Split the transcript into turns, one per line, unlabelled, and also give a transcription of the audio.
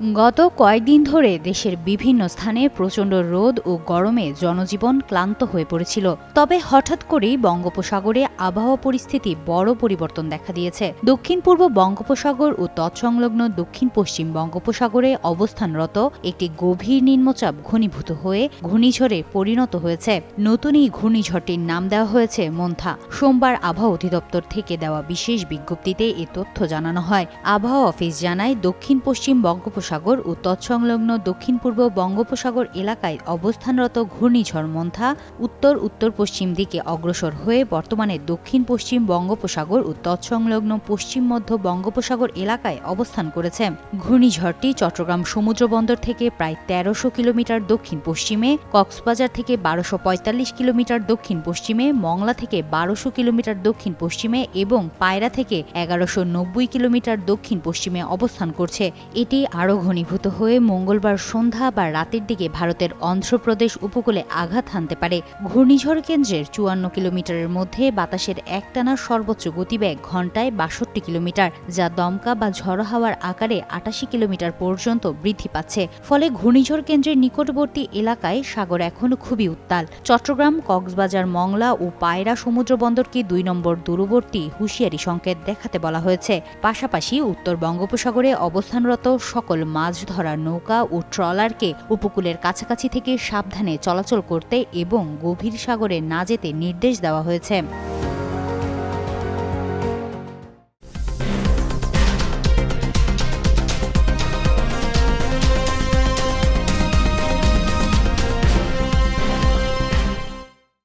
গত কয়েকদিন ধরে দেশের বিভিন্ন স্থানে প্রচণ্ড রোদ ও গরমে জনজীবন ক্লান্ত হয়ে পড়েছিল। তবে হঠাৎ করেই বঙ্গোপসাগরে আবহাওয়া পরিস্থিতি বড় পরিবর্তন দেখা দিয়েছে। দক্ষিণ পূর্ব বঙ্গোপসাগর ও তৎসংলগ্ন দক্ষিণ পশ্চিম বঙ্গোপসাগরে অবস্থানরত একটি গভীর নিম্নচাপ ঘনীভূত হয়ে ঘূর্ণিঝড়ে পরিণত হয়েছে। নতুন এই ঘূর্ণিঝড়টির নাম দেওয়া হয়েছে মন্থা। সোমবার আবহাওয়া অধিদপ্তর থেকে দেওয়া বিশেষ বিজ্ঞপ্তিতে এ তথ্য জানানো হয়। আবহাওয়া অফিস জানায়, দক্ষিণ পশ্চিম বঙ্গোপসাগর ও তৎসংলগ্ন দক্ষিণ পূর্ব বঙ্গোপসাগর এলাকায় অবস্থানরত ঘূর্ণিঝড় মন্থা উত্তর উত্তর পশ্চিম দিকে অগ্রসর হয়ে বর্তমানে দক্ষিণ পশ্চিম বঙ্গোপসাগর ও তৎসংলগ্ন পশ্চিম মধ্য বঙ্গোপসাগর এলাকায় অবস্থান করেছে। ঘূর্ণিঝড়টি চট্টগ্রাম সমুদ্র বন্দর থেকে প্রায় ১৩০০ কিলোমিটার দক্ষিণ পশ্চিমে, কক্সবাজার থেকে ১২৪৫ কিলোমিটার দক্ষিণ পশ্চিমে, মংলা থেকে ১২০০ কিলোমিটার দক্ষিণ পশ্চিমে এবং পায়রা থেকে ১১৯০ কিলোমিটার দক্ষিণ পশ্চিমে অবস্থান করছে। এটি আরও ঘনীভূত হয়ে মঙ্গলবার সন্ধ্যা বা রাতের দিকে ভারতের অন্ধ্রপ্রদেশ উপকূলে আঘাত হানতে পারে। ঘূর্ণিঝড় কেন্দ্রের ৫৪ কিলোমিটারের মধ্যে বাতাসের একটানা সর্বোচ্চ গতিবেগ ঘণ্টায় ৬২ কিলোমিটার, যা দমকা বা ঝড়ো হাওয়ার আকারে ৮৮ কিলোমিটার পর্যন্ত বৃদ্ধি পাচ্ছে। ফলে ঘূর্ণিঝড় কেন্দ্রের নিকটবর্তী এলাকায় সাগর এখনও খুবই উত্তাল। চট্টগ্রাম, কক্সবাজার, মংলা ও পায়রা সমুদ্র বন্দরকে ২ নম্বর দূরবর্তী হুঁশিয়ারি সংকেত দেখাতে বলা হয়েছে। পাশাপাশি উত্তর বঙ্গোপসাগরে অবস্থানরত সকল মাছ ধরার নৌকা ও ট্রলারকে উপকূলের কাছাকাছি থেকে সাবধানে চলাচল করতে এবং গভীর সাগরে না যেতে নির্দেশ দেওয়া হয়েছে।